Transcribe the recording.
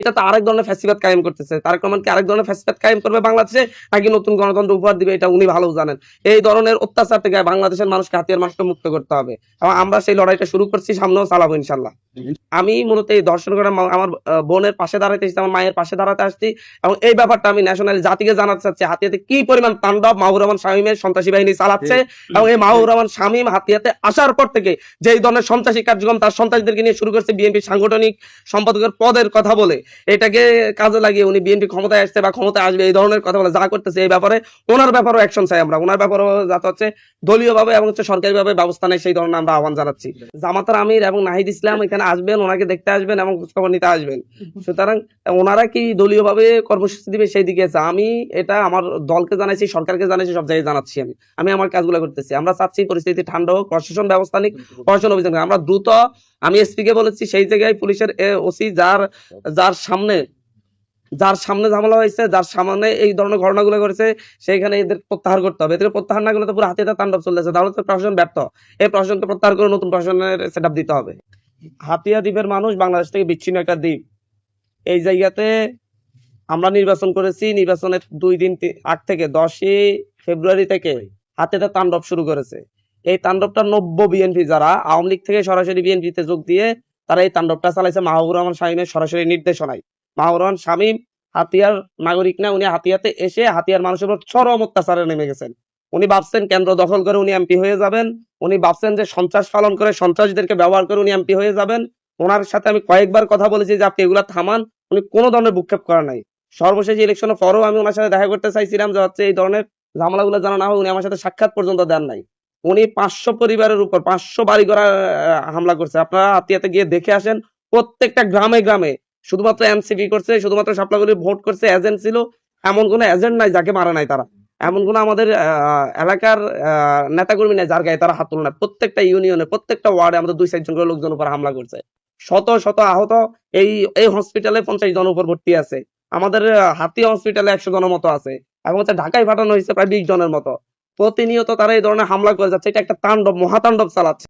এটা তো আরেক ধরনের ফ্যাসিবাদ কায়েম করতেছে। তারেক রহমান কি আরেক ধরনের ফ্যাসিবাদ কায়েম করবে বাংলাদেশে, নাকি নতুন গণতন্ত্র উপহার দিবে, এটা উনি ভালো জানেন। এই ধরনের অত্যাচার থেকে বাংলাদেশের মানুষকে, হাতিয়ার মানুষকে মুক্ত করতে হবে এবং আমরা সেই লড়াইটা শুরু করছি, সামনেও চালাবো ইনশাল্লাহ। আমি মূলত এই ধর্ষণ করা আমার বোনের পাশে দাঁড়াতে এসেছি, আমার মায়ের পাশে দাঁড়াতে আসছি এবং এই ব্যাপারটা আমি ন্যাশনাল জাতিকে জানাতে চাচ্ছি হাতিয়াতে কি পরিমাণ তাণ্ডব মাহবুর রহমান শামীমের সন্ত্রাসী বাহিনী চালাচ্ছে। এবং এই মাহবুর রহমান শামীম হাতিয়াতে আসার পর থেকে যে এই ধরনের সন্ত্রাসী কার্যক্রম তার সন্ত্রাসীদেরকে নিয়ে শুরু করছে, বিএনপি সাংগঠনিক সম্পাদকের পদের কথা বলে এটাকে কাজে লাগিয়ে উনি বিএনপি ক্ষমতায় আসছে বা ক্ষমতায় আসবে এই ধরনের কথা বলে যা করতেছে, এই ব্যাপারে ওনার ব্যাপারেও অ্যাকশন চাই আমরা। ওনার ব্যাপারেও যাতে হচ্ছে দলীয় ভাবে এবং সরকারি ভাবে ব্যবস্থা নেয়, সেই ধরনের আমরা আহ্বান জানাচ্ছি। জামাতার আমির এবং নাহিদ ইসলাম এখানে আসবেন, ওনাকে দেখতে আসবেন এবং খবর নিতে আসবেন। সুতরাং ওনারা কি দলীয় ভাবে কর্মসূচি দিবে সেই দিকে আছে। আমি এটা আমার দলকে জানাইছি, সরকারকে জানাইছি, সব জায়গায় জানাচ্ছি। আমি আমার কাজগুলো করতেছি। আমরা চাচ্ছি পরিস্থিতি ঠান্ডা হোক, প্রশাসন ব্যবস্থা নিক, প্রশাসন অভিযান আমরা দ্রুত। আমি এসপি কে বলেছি সেই জায়গায় পুলিশের ওসি যার সামনে ঝামেলা হয়েছে, যার সামনে এই ধরনের ঘটনাগুলো করেছে, সেইখানে এদের প্রত্যাহার করতে হবে। এদের প্রত্যাহার না করলে তো পুরো হাতিয়াতে তাণ্ডব চলতেছে, তাহলে তো প্রশাসন ব্যর্থ। এই প্রশাসনকে প্রত্যাহার করে নতুন প্রশাসনের সেট আপ দিতে হবে। হাতিয়া দ্বীপের মানুষ বাংলাদেশ থেকে বিচ্ছিন্ন একটা দ্বীপ। এই জায়গাতে আমরা নির্বাচন করেছি, নির্বাচনের 2 দিন আগ থেকে 10ই ফেব্রুয়ারি থেকে হাতিয়াতে তাণ্ডব শুরু করেছে। এই তাণ্ডবটা নব্য বিএনপি যারা আওয়ামী লীগ থেকে সরাসরি বিএনপিতে যোগ দিয়ে তারা এই তাণ্ডবটা চালাইছে মাহবুর রহমান শামীমের সরাসরি নির্দেশনায়। মাহবুর রহমান শামীম হাতিয়ার নাগরিক না, উনি হাতিয়াতে এসে হাতিয়ার মানুষের উপর চরম অত্যাচারে নেমে গেছেন। উনি ভাবছেন কেন্দ্র দখল করে উনি এমপি হয়ে যাবেন, উনি ভাবছেন যে সন্ত্রাস পালন করে সন্ত্রাসীদেরকে ব্যবহার করে উনি এমপি হয়ে যাবেন। ওনার সাথে আমি কয়েকবার কথা বলেছি যে আপনি এগুলা থামান, উনি কোনো ধরনের ভূক্ষেপ করা নাই। সর্বশেষ ইলেকশনের পরেও আমি ওনার সাথে দেখা করতে চাইছিলাম যে হচ্ছে এই ধরনের ঝামেলাগুলো জানা না হয়, উনি আমার সাথে সাক্ষাৎ পর্যন্ত দেন নাই। উনি 500 পরিবারের উপর 500 বাড়ি ঘর হামলা করছে। আপনারা হাতিয়াতে গিয়ে দেখে আসেন, প্রত্যেকটা গ্রামে গ্রামে শুধুমাত্র এনসিপি করছে, শুধুমাত্র শাপলাগুলি ভোট করছে, এজেন্ট ছিল। এমন কোন এজেন্ট নাই যাকে মারা নাই তারা। এমন কোন আমাদের এলাকার নেতাকর্মী নাই যার গায়ে তারা হাত তুলে না। প্রত্যেকটা ইউনিয়নে, প্রত্যেকটা ওয়ার্ডে আমাদের 2-4 জন করে লোকজন উপর হামলা করছে। শত শত আহত। এই এই হসপিটালে 50 জনের উপর ভর্তি আছে। আমাদের হাতিয়া হসপিটালে 100 জনের মতো আছে এবং হচ্ছে ঢাকায় পাঠানো হয়েছে প্রায় 20 জনের মতো। প্রতিনিয়ত তারা এই ধরনের হামলা করে যাচ্ছে। এটা একটা তাণ্ডব, মহাতাণ্ডব চালাচ্ছে।